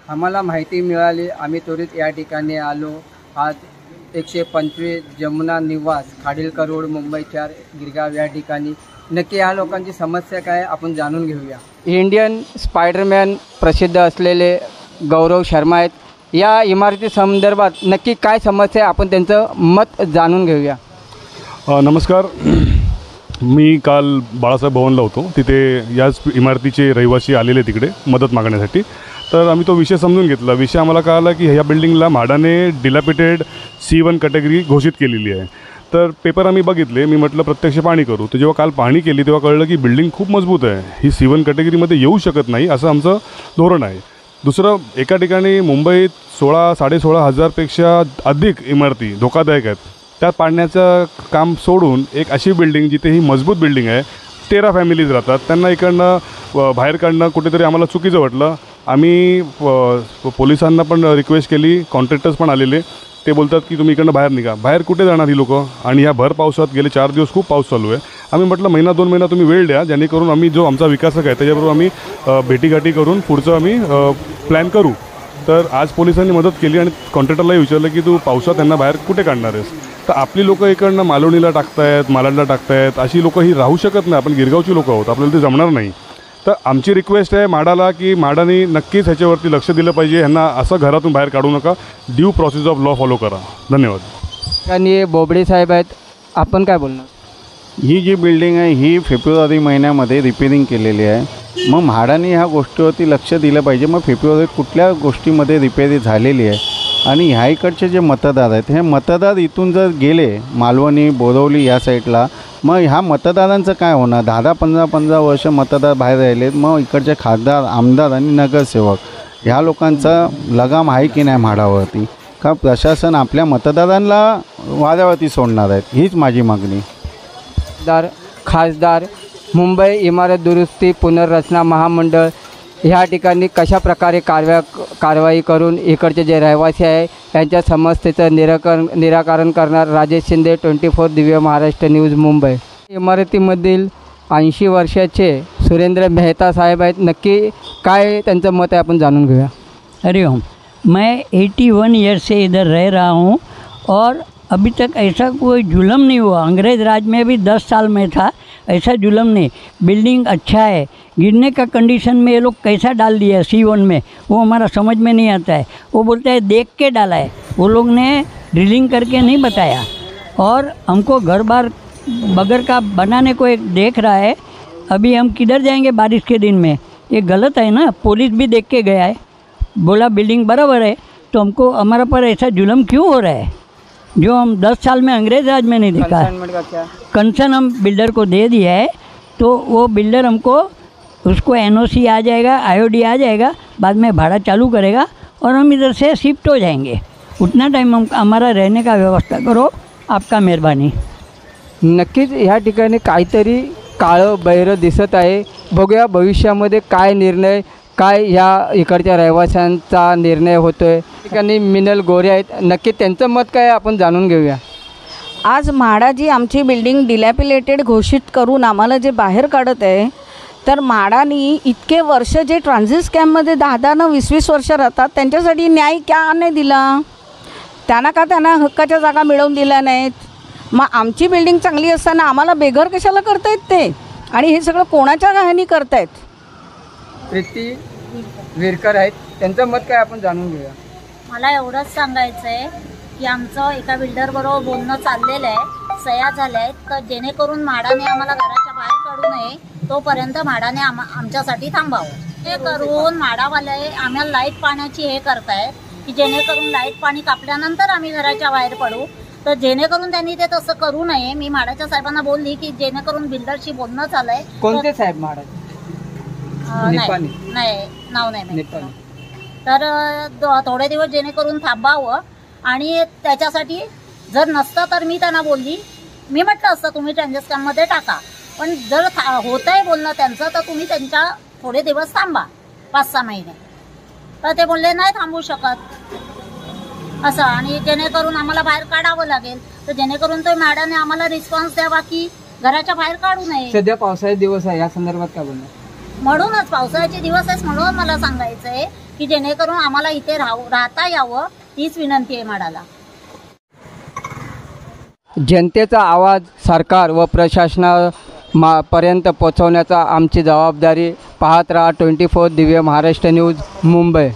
आम्हाला माहिती मिळाली, आम्ही त्वरित या ठिकाणी आलो। आज 125 जमुना निवास खाडीलकर रोड मुंबई 4 गिरगाव या ठिकाणी नक्की या लोकांची समस्या काय आपण जाणून घेऊया। इंडियन स्पायडरमॅन प्रसिद्ध असलेले गौरव शर्मा आहेत। या इमारती संदर्भात नक्की काय समस्या आहे आपण त्यांचं मत जाणून घेऊया। नमस्कार, मी काल बाळासाहेब भवनला होतो। तिथे याच इमारतीचे रहिवासी आलेले तिकडे मदत मागण्यासाठी। तर आम्ही तो विषय समजून घेतला। विषय आम्हाला कळाला की ह्या बिल्डिंगला म्हाडाने डिलॅपिटेड C1 कॅटेगरी घोषित केलेली आहे। तर पेपर आम्ही बघितले, मी म्हटलं प्रत्यक्ष पाहणी करू। तर जेव्हा काल पाहणी केली तेव्हा कळलं की बिल्डिंग खूप मजबूत आहे, ही C1 कॅटेगरीमध्ये येऊ शकत नाही असं आमचं धोरण आहे। दुसरं, एका ठिकाणी मुंबईत 16-16.5 हजारपेक्षा अधिक इमारती धोकादायक आहेत, त्या पाडण्याचं काम सोडून एक अशी बिल्डिंग जिथे ही मजबूत बिल्डिंग आहे, 13 फॅमिलीज राहतात, त्यांना इकडनं बाहेर काढणं कुठेतरी आम्हाला चुकीचं वाटलं। आम्ही पोलिसांना पण रिक्वेस्ट केली, कॉन्ट्रॅक्टर्स पण आलेले, ते बोलतात की तुम्ही इकडनं बाहेर निघा। बाहेर कुठे जाणार ही लोकं? आणि ह्या भर पावसात गेले 4 दिवस खूप पाऊस चालू आहे। आम्ही म्हटलं महिना-2 महिना तुम्ही वेळ द्या, जेणेकरून आम्ही जो आमचा विकासक आहे त्याच्याबरोबर आम्ही भेटीगाठी करून पुढचं आम्ही प्लॅन करू। तर आज पोलिसांनी मदत केली आणि कॉन्ट्रॅक्टरलाही विचारलं की तू पावसात त्यांना बाहेर कुठे काढणार आहेस? तर आपली लोकं इकडनं मालवणीला टाकतायत, मालाडला टाकतायत, अशी लोकं ही राहू शकत नाही। आपण गिरगावची लोकं आहोत, आपल्याला ते जमणार नाही। तर आमची रिक्वेस्ट आहे म्हाडाला की म्हाडाने नक्कीच ह्याच्यावरती लक्ष दिलं पाहिजे, ह्यांना असं घरातून बाहेर काढू नका, due process of law follow करा। धन्यवाद। आणि बोबडे साहेब आहेत, आपण काय बोलणार? ही जी बिल्डिंग आहे ही फेब्रुवारी महिन्यामध्ये रिपेरिंग केलेली आहे। मग म्हाडाने ह्या गोष्टीवरती लक्ष दिलं पाहिजे। मग फेब्रुवारीत कुठल्या गोष्टीमध्ये रिपेरी झालेली आहे आणि ह्या इकडचे जे मतदार आहेत, हे मतदार इथून जर गेले मालवणी बोरवली या साईडला, मग ह्या मतदारांचं काय होणार? 10-15 वर्ष मतदार बाहेर राहिलेत, मग इकडचे खासदार, आमदार आणि नगरसेवक ह्या लोकांचा लगाम आहे की नाही म्हाडावरती? का प्रशासन आपल्या मतदारांना वाऱ्यावरती सोडणार आहेत? हीच माझी मागणी। खासदार मुंबई इमारत दुरुस्ती पुनर्रचना महामंडळ ह्या ठिकाणी कशा प्रकारे कारवाई करून इकडचे जे रहिवासी आहे यांच्या समस्येचं निराकरण करणार? राजेश शिंदे, 24 दिव्य महाराष्ट्र न्यूज मुंबई। इमारतीमधील 80 वर्षाचे सुरेंद्र मेहता साहेब आहेत, नक्की काय त्यांचं मत आहे आपण जाणून घेऊया। हरिओम, मैं 81 ईयर से इधर रह रहा हूँ और अभी तक ऐसा कोई जुल्म नहीं हुआ। अंग्रेज़ राज में भी 10 साल में था, ऐसा जुल्म नहीं। बिल्डिंग अच्छा है, गिरने का कंडीशन में ये लोग कैसा डाल दिया C1 में, वो हमारा समझ में नहीं आता है। वो बोलते हैं देख के डाला है, वो लोग ने ड्रिलिंग करके नहीं बताया। और हमको घर बार बगैर का बनाने को एक देख रहा है। अभी हम किधर जाएंगे बारिश के दिन में? ये गलत है ना। पुलिस भी देख के गया है, बोला बिल्डिंग बराबर है, तो हमको हमारा पर ऐसा जुल्म क्यों हो रहा है जो हम 10 साल में अंग्रेज़ राज में नहीं देखा। कंसर्न हम बिल्डर को दे दिया है, तो वो बिल्डर हमको उसको NOC आ जाएगा, IOD आ जाएगा, बाद में भाड़ा चालू करेगा और हम इधर से शिफ्ट हो जाएंगे। उतना टाइम हम हमारा रहने का व्यवस्था करो, आपका मेहरबानी। नक्कीच ह्या ठिकाणी काहीतरी काळं बैरं दिसत आहे। बघूया भविष्यामध्ये काय निर्णय, काय ह्या इकडच्या रहिवाशांचा निर्णय होतोय। ठिकाणी मिनल गोरे आहेत, नक्की त्यांचं मत काय आपण जाणून घेऊया। आज म्हाडा जी आमची बिल्डिंग डिलॅपिलेटेड घोषित करून आम्हाला जे बाहेर काढत आहे, तर म्हाडानी इतके वर्ष जे ट्रान्झिट कॅम्पमध्ये 10-20 वर्ष राहतात त्यांच्यासाठी न्याय का नाही दिला? त्यांना हक्काच्या जागा मिळवून दिल्या नाहीत। मग आमची बिल्डिंग चांगली असताना आम्हाला बेघर कशाला करतायत ते? आणि हे सगळं कोणाच्या गाहाणी करतायत? प्रीती विरकर आहेत, त्यांचं मत काय आपण जाणून घेऊया। मला एवढंच सांगायचं आहे की आमचं एका बिल्डरबरोबर बोलणं चाललेलं आहे, सह्या झाल्या आहेत, तर जेणेकरून म्हाडाने आम्हाला घराच्या बाहेर काढू नये, तोपर्यंत म्हाडाने आमच्यासाठी थांबावं। हे करून म्हाडावाले आम्हाला लाईट पाण्याची हे करतायत की जेणेकरून लाईट पाणी कापल्यानंतर आम्ही घराच्या बाहेर पडू, तर जेणेकरून त्यांनी ते तसं करू नये। मी म्हाडाच्या साहेबांना बोलली की जेणेकरून बिल्डरशी बोलणं चाललंय। कोणते साहेब? म्हाडाचे नाही, नाव नाही माहिती। तर थोडे दिवस जेणेकरून थांबावं, आणि त्याच्यासाठी जर नसतं तर मी त्यांना बोलली, मी म्हटलं असतं तुम्ही ट्रान्झॅक्शनमध्ये टाका, पण जर होत आहे बोलणं त्यांचं तर तुम्ही त्यांच्या थोडे दिवस थांबा, 5-6 महिने। तर ते बोलले नाही थांबू शकत असं, आणि जेणेकरून आम्हाला बाहेर काढावं लागेल, तर जेणेकरून तो मॅडमने आम्हाला रिस्पॉन्स द्यावा की घराच्या बाहेर काढू नये। सध्या पावसाळ्याचे दिवस आहे, या संदर्भात काय बोलणार? म्हणूनच पावसाळ्याचे दिवस आहेत म्हणून मला सांगायचं आहे की जेणेकरून आम्हाला इथे राहता यावं, हीच विनंती आहे माडाला. जनतेचा आवाज सरकार व प्रशासनापर्यंत पोहोचवण्याचा आमची जबाबदारी. पाहत राहा 24 दिव्य महाराष्ट्र न्यूज, मुंबई.